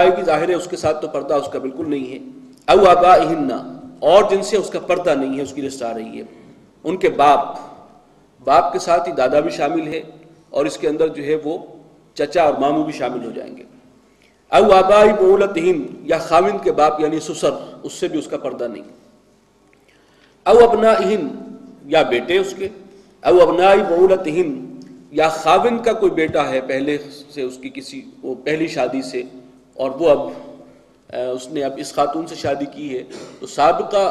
کی ظاہر ہے اس کے ساتھ تو پردہ اس کا بالکل نہیں ہے، او آبائہن، اور جن سے اس کا پردہ نہیں ہے، اس کی لسٹ آ رہی ہے ان کے باپ کے ساتھ ہی دادا بھی شامل ہے، اور اس کے اندر جو ہے وہ چچا اور ماموں بھی شامل ہو جائیں گے۔ او آبائی بولتہن، یا خاوند کے باپ یعنی سسر، اس سے بھی اس کا پردہ نہیں۔ او ابنائہن، یا بیٹے اس کے، او ابنائی بولتہن، یا خاوند کا کوئی بیٹا ہے پہلے سے اس کی کسی وہ پہلی شادی سے، اور وہ اب اس نے اب اس خاتون سے شادی کی ہے، تو سابقہ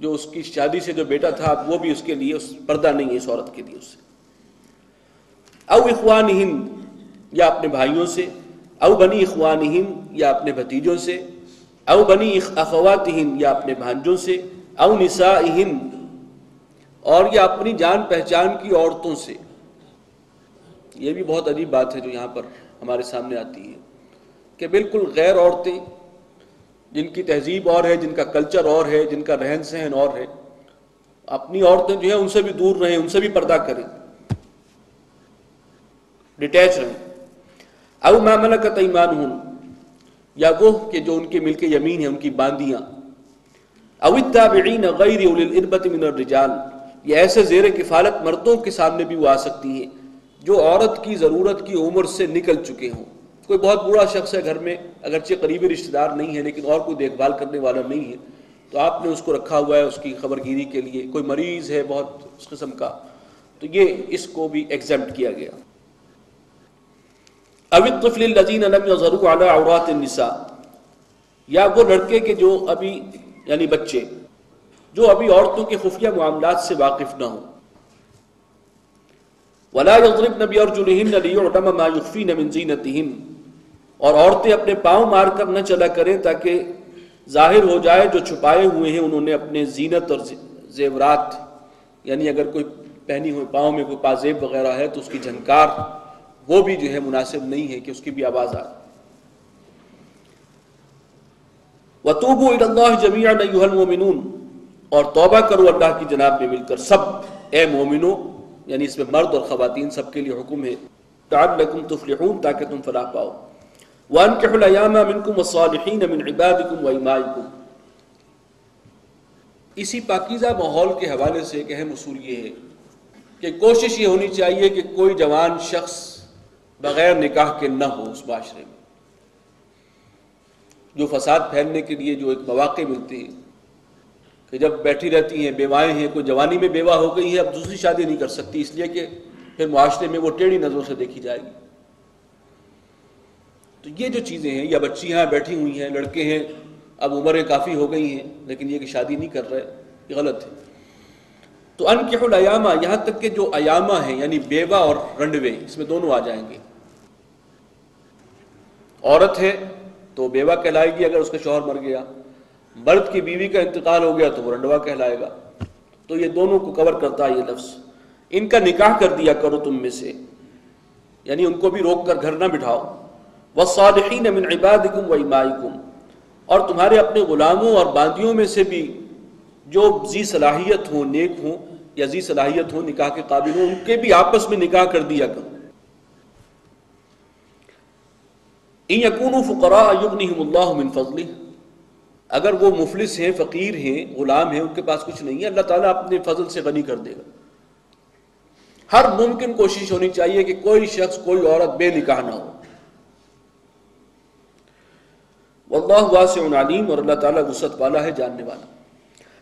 جو اس کی شادی سے جو بیٹا تھا اب وہ بھی اس کے لیے اس پردہ نہیں ہے اس عورت کے لیے اس سے۔ او اخوانہن، یا اپنے بھائیوں سے، او بنی اخوانہن، یا اپنے بھتیجوں سے، او بنی اخواتہن، یا اپنے بھانجوں سے، او نسائہن، اور یا اپنی جان پہچان کی عورتوں سے۔ یہ بھی بہت عجیب بات ہے جو یہاں پر ہمارے سامنے آتی ہے کہ بالکل غیر عورتیں جن کی تہذیب اور ہے، جن کا کلچر اور ہے، جن کا رہن سہن اور ہے، اپنی عورتیں جو ہیں ان سے بھی دور رہیں، ان سے بھی پردہ کریں، ڈیٹیچ رہیں۔ او ما ملکت ایمانہم، یا وہ کہ جو ان کے ملک یمین ہیں، ان کی باندیاں۔ او التابعین غیر اولی الاربۃ من الرجال، یہ ایسے زیر کفالت مردوں کے سامنے بھی وہ آ سکتی ہیں جو عورت کی ضرورت کی عمر سے نکل چکے ہوں۔ کوئی بہت بوڑھا شخص ہے گھر میں، اگرچہ قریبی رشتہ دار نہیں ہے لیکن اور کوئی دیکھ بھال کرنے والا نہیں ہے، تو آپ نے اس کو رکھا ہوا ہے اس کی خبر گیری کے لیے، کوئی مریض ہے بہت اس قسم کا، تو یہ اس کو بھی ایگزمپٹ کیا گیا۔ او الطفل الذین لم یظہروا علی عورات النساء، یا وہ لڑکے کے جو ابھی یعنی بچے جو ابھی عورتوں کے خفیہ معاملات سے واقف نہ ہوں۔ ولا یضربن بارجلہن لیعلم ما یخفین من زینتہن، اور عورتیں اپنے پاؤں مار کر نہ چلا کریں تاکہ ظاہر ہو جائے جو چھپائے ہوئے ہیں انہوں نے اپنے زینت اور زیورات، یعنی اگر کوئی پہنی ہوئی پاؤں میں کوئی پازیب وغیرہ ہے تو اس کی جھنکار وہ بھی جو ہے مناسب نہیں ہے کہ اس کی بھی آواز آئے۔ وَتُوبُوا إِلَى اللَّهِ جَمِيعًا أَيُّهَا الْمُؤْمِنُونَ، اور توبہ کرو اللہ کی جناب میں مل کر سب اے مومنو، یعنی اس میں مرد اور خواتین سب کے لیے حکم ہے، لَعَلَّكُمْ تُفْلِحُونَ تاکہ تم فلاح پاؤ۔ وَأَنكِحُوا الْأَيَامَ مِنكُمْ وَالصَّالِحِينَ مِنْ عِبَادِكُمْ وَإِمَائِكُمْ۔ اسی پاکیزہ ماحول کے حوالے سے ایک اہم اصول یہ ہے کہ کوشش یہ ہونی چاہیے کہ کوئی جوان شخص بغیر نکاح کے نہ ہو اس معاشرے میں۔ جو فساد پھیلنے کے لیے جو ایک مواقع ملتے ہیں کہ جب بیٹھی رہتی ہیں بیوائیں ہیں، کوئی جوانی میں بیوہ ہو گئی ہے اب دوسری شادی نہیں کر سکتی اس لیے کہ پھر معاشرے میں وہ ٹیڑھی نظروں سے دیکھی جائے گی، تو یہ جو چیزیں ہیں، یا بچیاں بیٹھی ہوئی ہیں، لڑکے ہیں اب عمریں کافی ہو گئی ہیں لیکن یہ کہ شادی نہیں کر رہے، یہ غلط ہے۔ تو انکحوا الایامہ، یہاں تک کہ جو ایامہ ہیں یعنی بیوہ اور رنڈوے، اس میں دونوں آ جائیں گے۔ عورت ہے تو بیوہ کہلائے گی اگر اس کا شوہر مر گیا، مرد کی بیوی کا انتقال ہو گیا تو وہ رنڈوا کہلائے گا، تو یہ دونوں کو کور کرتا ہے یہ لفظ۔ ان کا نکاح کر دیا کرو تم میں سے، یعنی ان کو بھی روک کر گھر نہ بٹھاؤ۔ والصالحین من عبادکم وامائکم، اور تمہارے اپنے غلاموں اور باندیوں میں سے بھی جو ذی صلاحیت ہوں، نیک ہوں یا ذی صلاحیت ہوں، نکاح کے قابل ہوں، ان کے بھی آپس میں نکاح کر دیا کرو۔ ان یکونوا فقراء یغنیہم اللہ من فضلہ، اگر وہ مفلس ہیں، فقیر ہیں، غلام ہیں، ان کے پاس کچھ نہیں ہے، اللہ تعالیٰ اپنے فضل سے غنی کر دے گا۔ ہر ممکن کوشش ہونی چاہیے کہ کوئی شخص، کوئی عورت بے نکاح نہ ہو۔ واللہ واسع علیم، اور اللہ تعالیٰ وسعت والا ہے، جاننے والا۔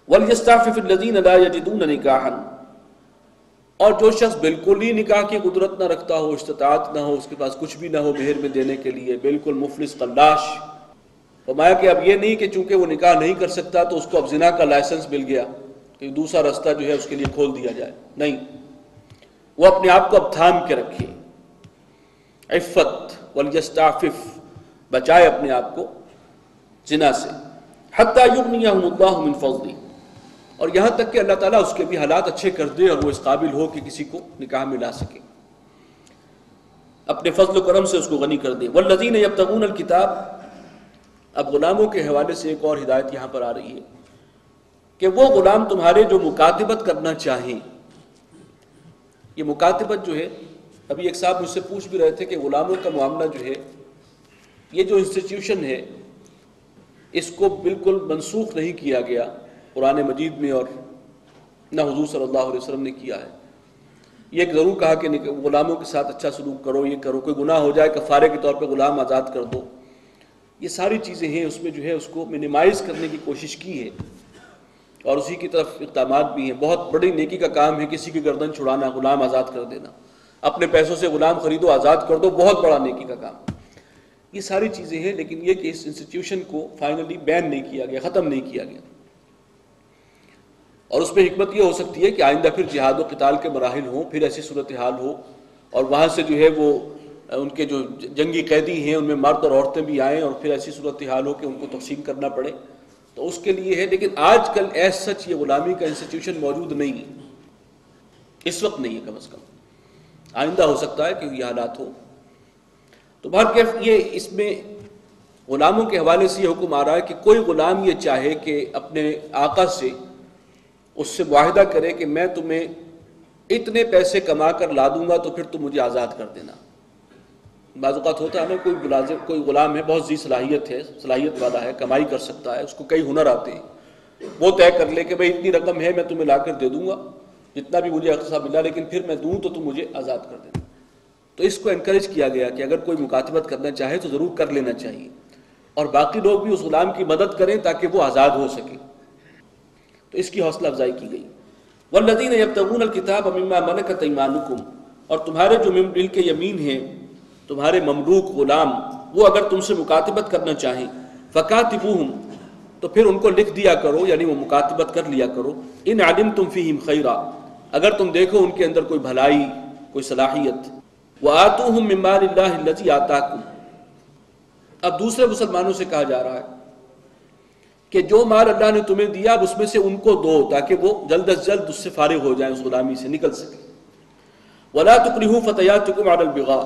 وَلْيَسْتَعْفِفِ الَّذِينَ لَا يَجِدُونَ نِكَاحًا، اور جو شخص بالکل ہی نکاح کی قدرت نہ رکھتا ہو، استطاعت نہ ہو، اس کے پاس کچھ بھی نہ ہو مہر میں دینے کے لیے، بالکل مفلس قلاش، فرمایا کہ اب یہ نہیں کہ چونکہ وہ نکاح نہیں کر سکتا تو اس کو اب زنا کا لائسنس مل گیا کہ دوسرا راستہ جو ہے اس کے لیے کھول دیا جائے، نہیں، وہ اپنے آپ کو اب تھام کے رکھے، عفت، وَلْيَسْتَعْفِفْ، بچائے اپنے آپ کو زنا سے، حَتَّى يُغْنِيَهُمُ اللَّهُ مِنْ فَضْلِهِ، اور یہاں تک کہ اللہ تعالیٰ اس کے بھی حالات اچھے کر دے اور وہ اس قابل ہو کہ کسی کو نکاح میں لا سکے، اپنے فضل و کرم سے اس کو غنی کر دے۔ وَالَّذِينَ يَبْتَغُونَ الْكِتَابَ، اب غلاموں کے حوالے سے ایک اور ہدایت یہاں پر آ رہی ہے کہ وہ غلام تمہارے جو مکاتبت کرنا چاہیں، یہ مکاتبت جو ہے، ابھی ایک صاحب مجھ سے پوچھ بھی رہے تھے کہ غلاموں کا معاملہ جو ہے یہ جو انسٹیٹیوشن ہے اس کو بالکل منسوخ نہیں کیا گیا قرآن مجید میں، اور نہ حضور صلی اللہ علیہ وسلم نے کیا ہے۔ یہ ضرور کہا کہ غلاموں کے ساتھ اچھا سلوک کرو، یہ کرو، کوئی گناہ ہو جائے کفارے کے طور پہ غلام آزاد کر دو، یہ ساری چیزیں ہیں اس میں جو ہے اس کو منیمائز کرنے کی کوشش کی ہے، اور اسی کی طرف اقدامات بھی ہیں۔ بہت بڑی نیکی کا کام ہے کسی کی گردن چھڑانا، غلام آزاد کر دینا، اپنے پیسوں سے غلام خریدو، آزاد کر دو، بہت بڑا نیکی کا کام۔ یہ ساری چیزیں ہیں، لیکن یہ کہ اس انسٹیٹیوشن کو فائنلی بین نہیں کیا گیا، ختم نہیں کیا گیا۔ اور اس میں حکمت یہ ہو سکتی ہے کہ آئندہ پھر جہاد و قتال کے مراحل ہوں، پھر ایسی صورتحال ہو، اور وہاں سے جو ہے وہ ان کے جو جنگی قیدی ہیں ان میں مرد اور عورتیں بھی آئیں، اور پھر ایسی صورتحال ہو کہ ان کو تقسیم کرنا پڑے، تو اس کے لیے ہے۔ لیکن آج کل ایز سچ یہ غلامی کا انسٹیٹیوشن موجود نہیں ہے، اس وقت نہیں ہے، کم از کم آئندہ ہو سکتا ہے کہ یہ حالات ہو۔ تو بہرکیف یہ اس میں غلاموں کے حوالے سے یہ حکم آ رہا ہے کہ کوئی غلام یہ چاہے کہ اپنے آقا سے اس سے معاہدہ کرے کہ میں تمہیں اتنے پیسے کما کر لا دوں گا تو پھر تم مجھے آزاد کر دینا۔ بعض اوقات ہوتا ہے نا، کوئی غلام ہے، بہت ذی صلاحیت والا ہے، کمائی کر سکتا ہے، اس کو کئی ہنر آتے ہیں، وہ طے کر لے کہ بھئی اتنی رقم ہے میں تمہیں لا کر دے دوں گا، جتنا بھی مجھے اقصا ملا، لیکن پھر میں دوں تو تم مجھے آزاد کر دینا۔ تو اس کو انکریج کیا گیا کہ اگر کوئی مکاتبت کرنا چاہے تو ضرور کر لینا چاہیے، اور باقی لوگ بھی اس غلام کی مدد کریں تاکہ وہ آزاد ہو سکے۔ تو اس کی حوصلہ افزائی کی گئی۔ والذین یبتغون الکتاب مما ملکت ایمانکم، اور تمہارے جو ملک یمین ہیں، تمہارے مملوک غلام، وہ اگر تم سے مکاتبت کرنا چاہیں، فکاتبوہم، تو پھر ان کو لکھ دیا کرو، یعنی وہ مکاتبت کر لیا کرو، ان علمتم فیہم خیرا، اگر تم دیکھو ان کے اندر کوئی بھلائی، کوئی صلاحیت۔ وآتوہم من مال اللہ الذی آتاکم، اب دوسرے مسلمانوں سے کہا جا رہا ہے کہ جو مال اللہ نے تمہیں دیا اب اس میں سے ان کو دو، تاکہ وہ جلد از جلد اس سے فارغ ہو جائیں، اس غلامی سے نکل سکے۔ ولا تکرہوا فتیاتکم علی البغاء،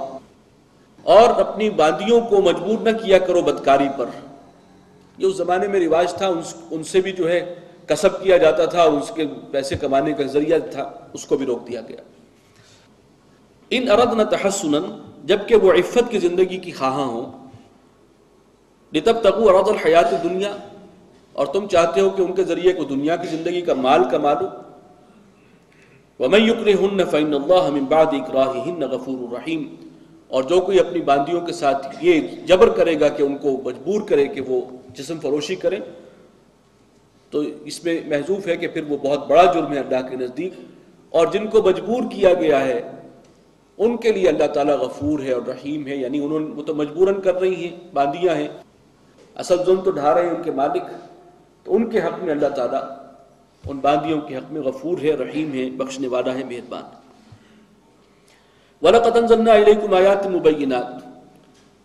اور اپنی باندیوں کو مجبور نہ کیا کرو بدکاری پر۔ یہ اس زمانے میں رواج تھا، ان سے بھی جو ہے کسب کیا جاتا تھا، اس کے پیسے کمانے کا ذریعہ تھا، اس کو بھی روک دیا گیا۔ ان اردنا تحسنا، جبکہ وہ عفت کی زندگی کی خواہاں ہوں، لتبتغوا عرض الحیات الدنیا، اور تم چاہتے ہو کہ ان کے ذریعے کو دنیا کی زندگی کا مال کما لو۔ ومن یکرہن فإن اللہ من بعد اکراہہن غفور رحیم، اور جو کوئی اپنی باندیوں کے ساتھ یہ جبر کرے گا کہ ان کو مجبور کرے کہ وہ جسم فروشی کریں، تو اس میں محذوف ہے کہ پھر وہ بہت بڑا جرم ہے اللہ کے نزدیک، اور جن کو مجبور کیا گیا ہے ان کے لیے اللہ تعالیٰ غفور ہے اور رحیم ہے، یعنی وہ تو مجبوراً کر رہی ہیں، باندیاں ہیں، اصل ظلم تو ڈھا رہے ہیں ان کے مالک، تو ان کے حق میں اللہ تعالیٰ ان باندیوں کے حق میں غفور ہے، رحیم ہے، بخشنے والا ہے، مہربان۔ وَلَقَدْ أَنزَلْنَا إِلَيْكُمْ آيَاتٍ مُبَيِّنَاتٍ،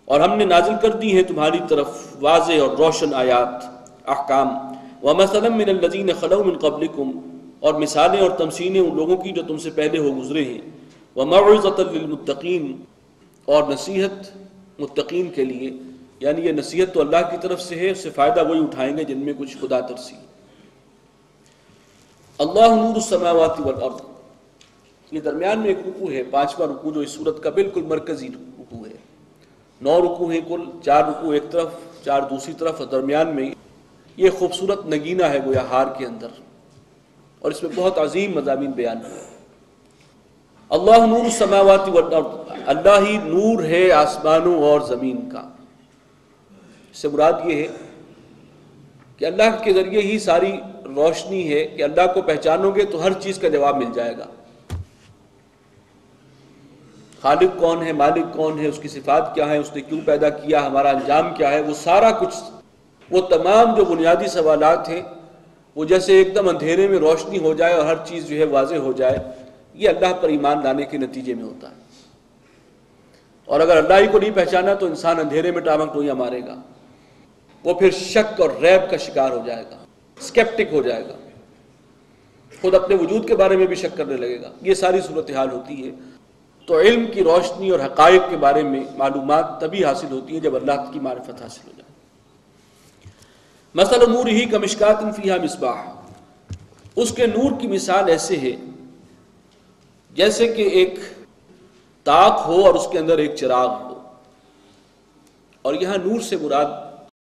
اور ہم نے نازل کر دی ہیں تمہاری طرف واضح اور روشن آیات، احکام۔ وَمَثَلًا مِّنَ الَّذِينَ خَلَوْا مِن قَبْلِكُمْ، اور مثالیں اور تمثیلیں ان لوگوں کی جو تم سے پہلے ہو گزرے ہیں۔ وَمَوْعِظَةً لِّلْمُتَّقِينَ، اور نصیحت متقین کے لیے، یعنی یہ نصیحت تو اللہ کی طرف سے ہے، اس سے فائدہ وہی اٹھائیں گے جن میں کچھ خدا ترسی۔ اللہ نور السماوات والارض، یہ درمیان میں ایک رکوع ہے، 5واں رکوع جو اس سورت کا بالکل مرکزی رکوع ہے۔ 9 رکوع ہیں کل، 4 رکوع ایک طرف، 4 دوسری طرف، اور درمیان میں یہ خوبصورت نگینہ ہے گویا ہار کے اندر، اور اس میں بہت عظیم مضامین بیان ہوئے۔ اللہ نور السماوات والارض، اللہ ہی نور ہے آسمانوں اور زمین کا۔ اس سے مراد یہ ہے کہ اللہ کے ذریعے ہی ساری روشنی ہے، کہ اللہ کو پہچانو گے تو ہر چیز کا جواب مل جائے گا۔ خالق کون ہے، مالک کون ہے، اس کی صفات کیا ہے، اس نے کیوں پیدا کیا، ہمارا انجام کیا ہے، وہ سارا کچھ، وہ تمام جو بنیادی سوالات ہیں، وہ جیسے ایک دم اندھیرے میں روشنی ہو جائے اور ہر چیز جو ہے واضح ہو جائے، یہ اللہ پر ایمان لانے کے نتیجے میں ہوتا ہے۔ اور اگر اللہ ہی کو نہیں پہچانا تو انسان اندھیرے میں ٹامک ٹوئیاں مارے گا، وہ پھر شک اور ریب کا شکار ہو جائے گا، اسکیپٹک ہو جائے گا، خود اپنے وجود کے بارے میں بھی شک کرنے لگے گا۔ یہ ساری صورتحال ہوتی ہے۔ تو علم کی روشنی اور حقائق کے بارے میں معلومات تبھی حاصل ہوتی ہے جب اللہ کی معرفت حاصل ہو جائے۔ مثل نورہ کمشکات فیہا مصباح، اس کے نور کی مثال ایسے ہے جیسے کہ ایک طاق ہو اور اس کے اندر ایک چراغ ہو۔ اور یہاں نور سے مراد